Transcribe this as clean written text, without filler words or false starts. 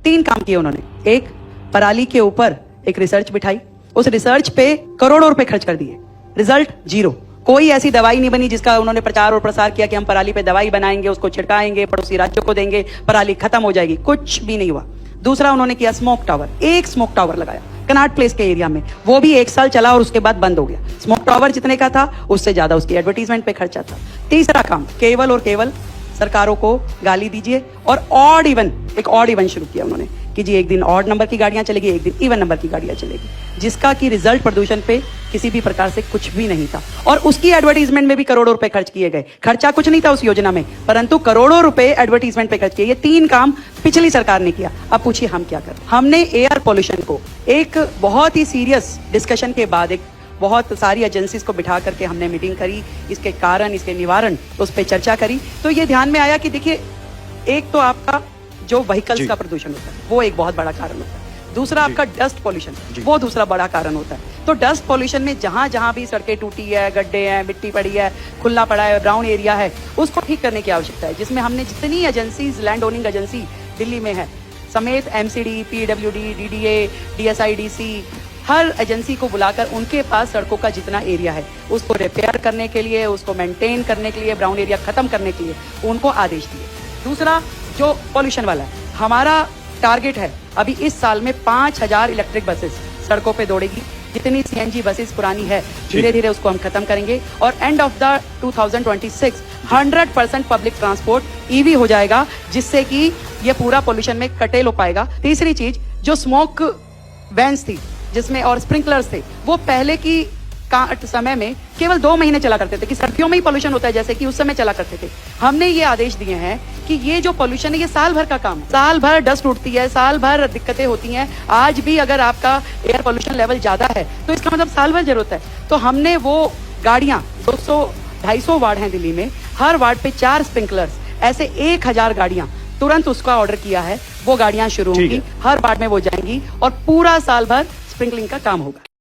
3 काम किए उन्होंने। एक, पराली के ऊपर एक रिसर्च बिठाई, उस रिसर्च पे करोड़ों रुपए खर्च कर दिए, रिजल्ट 0। कोई ऐसी दवाई नहीं बनी जिसका उन्होंने प्रचार और प्रसार किया कि हम पराली पे दवाई बनाएंगे, उसको छिड़काएंगे, पड़ोसी राज्यों को देंगे, पराली खत्म हो जाएगी, कुछ भी नहीं हुआ। दूसरा, उन्होंने किया स्मोक टावर, एक स्मोक टावर लगाया कनॉट प्लेस के एरिया में, वो भी 1 साल चला और उसके बाद बंद हो गया। स्मोक टावर जितने का था उससे ज्यादा उसकी एडवर्टीजमेंट पे खर्चा था। तीसरा काम, केवल और केवल सरकारों को गाली दीजिए और ऑड इवन, एक ऑड इवन शुरू किया उन्होंने कि जी एक दिन ऑड नंबर की गाड़ियां चलेगी, एक दिन इवन नंबर की गाड़ियां चलेगी, जिसका कि रिजल्ट प्रदूषण पे किसी भी प्रकार से कुछ भी नहीं था। और उसकी एडवर्टीजमेंट में भी करोड़ों रुपए खर्च किए गए। खर्चा कुछ नहीं था उस योजना में, परंतु करोड़ों रुपए एडवर्टीजमेंट पे खर्च किए। ये 3 काम पिछली सरकार ने किया। अब पूछिए हम क्या करें। हमने एयर पॉल्यूशन को एक बहुत ही सीरियस डिस्कशन के बाद, एक बहुत सारी एजेंसीज को बिठा करके हमने मीटिंग करी, इसके कारण, इसके निवारण, उस पर चर्चा करी। तो ये ध्यान में आया कि देखिए, एक तो आपका जो व्हीकल्स का प्रदूषण होता है वो एक बहुत बड़ा कारण होता है। दूसरा आपका डस्ट पॉल्यूशन, वो दूसरा बड़ा कारण होता है। तो डस्ट पॉल्यूशन में जहां जहां भी सड़कें टूटी है, गड्ढे हैं, मिट्टी पड़ी है, खुला पड़ा है, ब्राउन एरिया है, उसको ठीक करने की आवश्यकता है। जिसमें हमने जितनी agencies, land owning agency Delhi में है समेत एमसीडी, पीडब्ल्यूडी, डीडीए, डीएसआईडीसी, हर एजेंसी को बुलाकर उनके पास सड़कों का जितना एरिया है उसको रिपेयर करने के लिए, उसको मेंटेन करने के लिए, ब्राउन एरिया खत्म करने के लिए उनको आदेश दिए। दूसरा, जो पॉल्यूशन वाला है, हमारा टारगेट है अभी इस साल में 5000 इलेक्ट्रिक बसेस सड़कों पे दौड़ेगी। जितनी सीएनजी बसेस पुरानी है धीरे धीरे उसको हम खत्म करेंगे और end of the 2026 100% public transport EV हो जाएगा, जिससे कि ये पूरा पॉल्यूशन में कटेल हो पाएगा। तीसरी चीज, जो स्मोक वैन्स थी जिसमें और स्प्रिंकलर्स थे, वो पहले की समय में केवल 2 महीने चला करते थे कि सर्दियों में ही पॉल्यूशन होता है, जैसे कि उस समय चला करते थे। हमने ये आदेश दिए हैं कि ये जो पॉल्यूशन है ये साल भर का काम है, साल भर डस्ट उठती है, साल भर दिक्कतें होती हैं। आज भी अगर आपका एयर पॉल्यूशन लेवल ज्यादा है तो इसका मतलब साल भर जरूरत है। तो हमने वो गाड़ियां, 200-250 वार्ड हैं दिल्ली में, हर वार्ड पे 4 स्प्रिंकलर्स, ऐसे 1000 गाड़ियां तुरंत उसका ऑर्डर किया है। वो गाड़ियां शुरू होंगी, हर वार्ड में वो जाएंगी और पूरा साल भर स्प्रिंकलिंग का काम होगा।